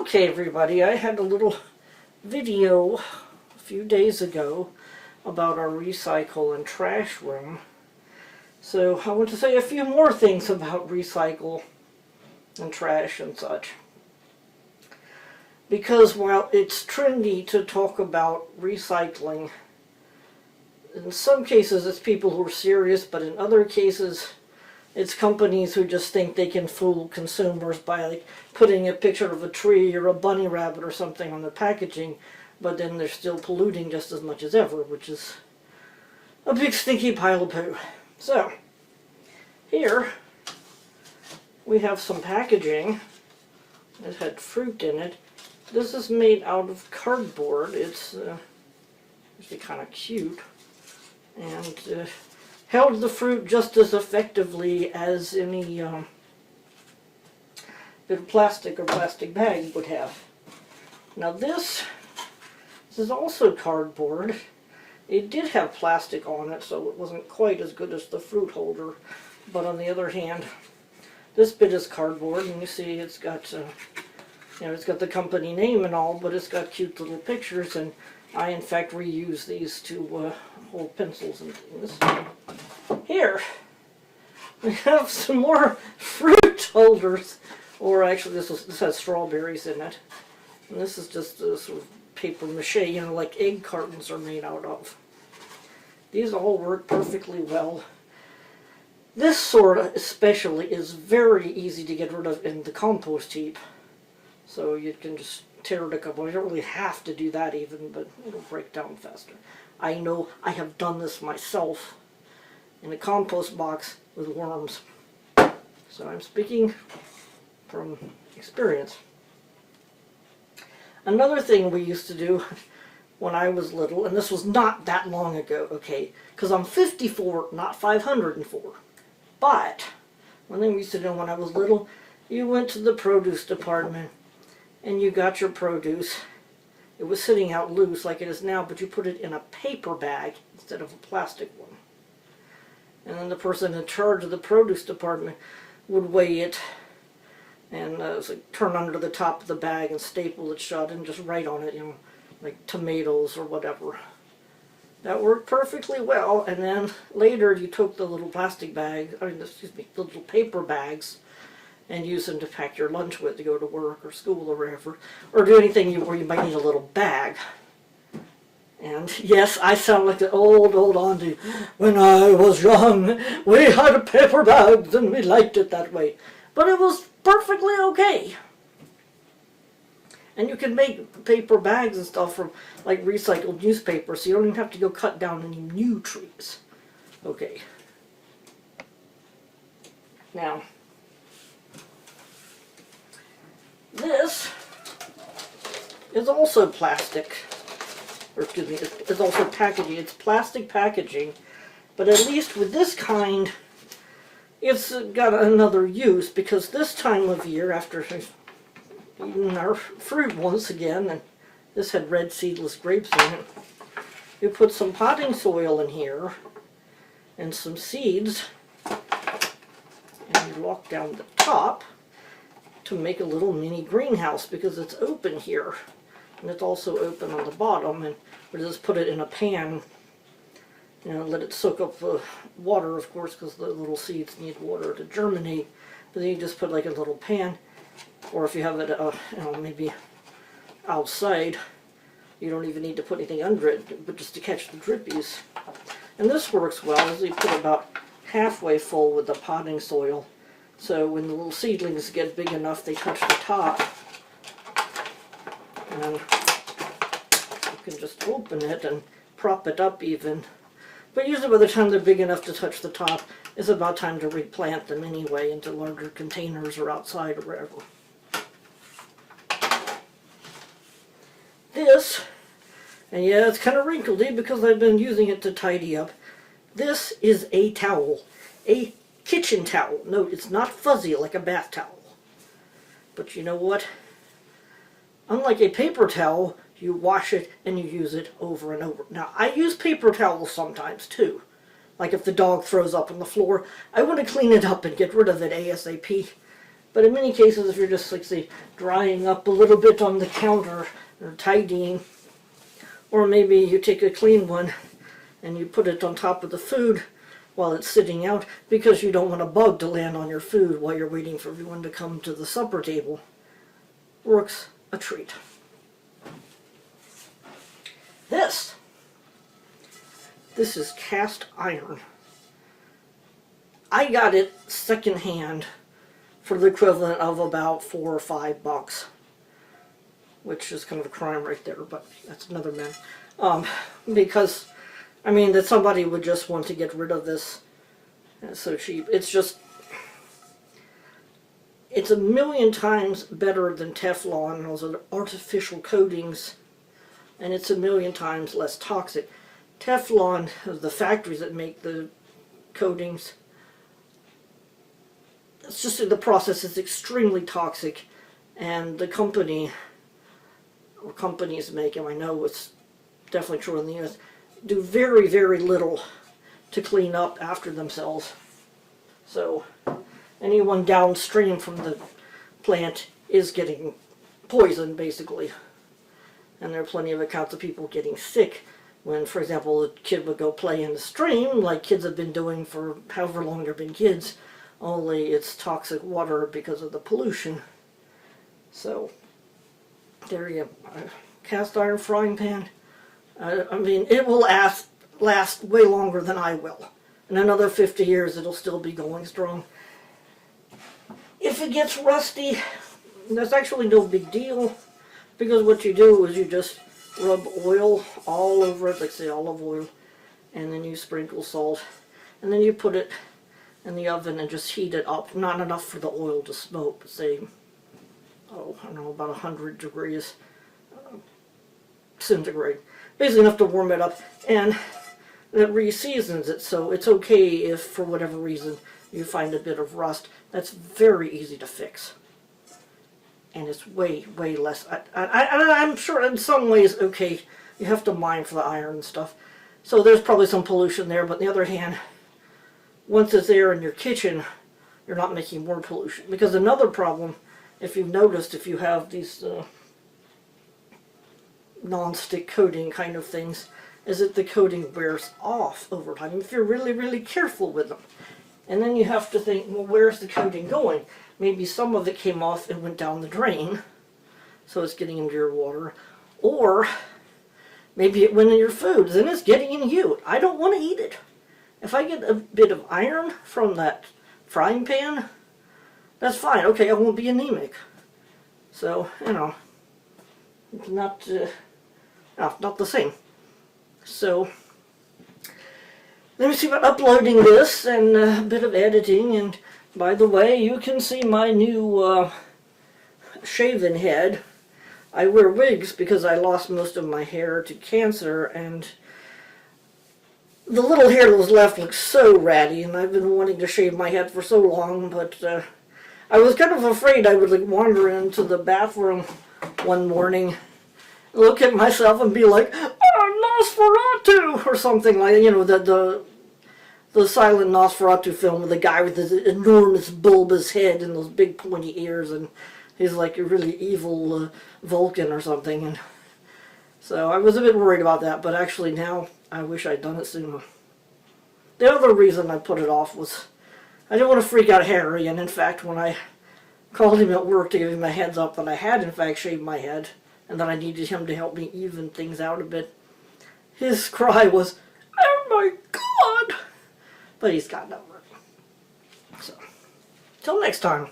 Okay, everybody, I had a little video a few days ago about our recycle and trash room. So I want to say a few more things about recycle and trash and such. Because while it's trendy to talk about recycling, in some cases it's people who are serious, but in other cases it's companies who just think they can fool consumers by like putting a picture of a tree or a bunny rabbit or something on the packaging, but then they're still polluting just as much as ever, which is a big stinky pile of poo. So, here we have some packaging that had fruit in it. This is made out of cardboard. It's actually kind of cute, and held the fruit just as effectively as any bit of plastic or plastic bag would have. Now this is also cardboard. It did have plastic on it, so it wasn't quite as good as the fruit holder. But on the other hand, this bit is cardboard, and you see it's got, it's got the company name and all, but it's got cute little pictures, and I in fact reuse these to hold pencils and things. Here, we have some more fruit holders, or actually this has strawberries in it. And this is just a sort of paper mache, like egg cartons are made out of. These all work perfectly well. This sort especially is very easy to get rid of in the compost heap. So you can just tear it a couple. You don't really have to do that even, but it'll break down faster. I know I have done this myself in a compost box with worms. So I'm speaking from experience. Another thing we used to do when I was little, and this was not that long ago, okay, because I'm 54, not 504. But one thing we used to do when I was little, you went to the produce department and you got your produce. It was sitting out loose like it is now, but you put it in a paper bag instead of a plastic one. And then the person in charge of the produce department would weigh it and turn under the top of the bag and staple it shut and just write on it, like tomatoes or whatever. That worked perfectly well, and then later you took the little the little paper bags and use them to pack your lunch with to go to work or school or wherever, or do anything where you might need a little bag. And yes, I sound like the old auntie. When I was young, we had paper bags and we liked it that way. But it was perfectly okay. And you can make paper bags and stuff from like recycled newspaper, so you don't even have to go cut down any new trees. Okay. Now, this is also plastic. Or excuse me, it's also packaging. It's plastic packaging, but at least with this kind, it's got another use, because this time of year, after eating our fruit once again, and this had red seedless grapes in it, you put some potting soil in here and some seeds, and you lock down the top to make a little mini greenhouse, because it's open here. And it's also open on the bottom, and we just put it in a pan, let it soak up the water, of course, because the little seeds need water to germinate. But then you just put like a little pan, or if you have it, maybe outside, you don't even need to put anything under it, but just to catch the drippies. And this works well, as you put about halfway full with the potting soil, so when the little seedlings get big enough, they touch the top. And you can just open it and prop it up even. But usually by the time they're big enough to touch the top, it's about time to replant them anyway into larger containers or outside or wherever. This, and yeah, it's kind of wrinkledy because I've been using it to tidy up. This is a towel. A kitchen towel. No, it's not fuzzy like a bath towel. But you know what? Unlike a paper towel, you wash it and you use it over and over. Now, I use paper towels sometimes too. Like if the dog throws up on the floor, I want to clean it up and get rid of it ASAP. But in many cases, if you're just, like, say, drying up a little bit on the counter or tidying, or maybe you take a clean one and you put it on top of the food while it's sitting out because you don't want a bug to land on your food while you're waiting for everyone to come to the supper table, works a treat. This is cast iron. I got it secondhand for the equivalent of about $4 or $5, which is kind of a crime right there, but that's another matter. Because, I mean, that somebody would just want to get rid of this. It's so cheap. It's just, it's a million times better than Teflon. Those are artificial coatings, and it's a million times less toxic. Teflon, the factories that make the coatings, it's just the process is extremely toxic, and the company, or companies make them, I know it's definitely true in the US, do very, very little to clean up after themselves. So anyone downstream from the plant is getting poisoned, basically. And there are plenty of accounts of people getting sick when, for example, a kid would go play in the stream, like kids have been doing for however long they've been kids, only it's toxic water because of the pollution. So there you go. Cast iron frying pan. I mean, it will last way longer than I will. In another 50 years, it'll still be going strong. If it gets rusty, that's actually no big deal, because what you do is you just rub oil all over it, like say olive oil, and then you sprinkle salt, and then you put it in the oven and just heat it up. Not enough for the oil to smoke, but say, oh, I don't know, about 100 degrees centigrade. Basically enough to warm it up, and that re-seasons it, so it's okay if, for whatever reason, you find a bit of rust. That's very easy to fix. And it's way, way less. I'm sure in some ways, okay, you have to mine for the iron and stuff. So there's probably some pollution there, but on the other hand, once it's there in your kitchen, you're not making more pollution. Because another problem, if you've noticed, if you have these non-stick coating kind of things, is that the coating wears off over time if you're really, really careful with them. And then you have to think, well, where's the coating going? Maybe some of it came off and went down the drain, so it's getting into your water. Or maybe it went in your food, then it's getting in you. I don't want to eat it. If I get a bit of iron from that frying pan, that's fine. Okay, I won't be anemic. So, you know, it's not the same. So, let me see about uploading this and a bit of editing. And by the way, you can see my new shaven head. I wear wigs because I lost most of my hair to cancer, and the little hair that was left looks so ratty, and I've been wanting to shave my head for so long, but I was kind of afraid I would like wander into the bathroom one morning, look at myself and be like, oh, Nosferatu, or something like, you know, the silent Nosferatu film with the guy with his enormous bulbous head and those big pointy ears, and he's like a really evil Vulcan or something. And so I was a bit worried about that, but actually now I wish I'd done it sooner. The other reason I put it off was I didn't want to freak out Harry, and in fact when I called him at work to give him a heads up that I had in fact shaved my head and that I needed him to help me even things out a bit, his cry was, oh my God! But he's gotten over it. So, till next time.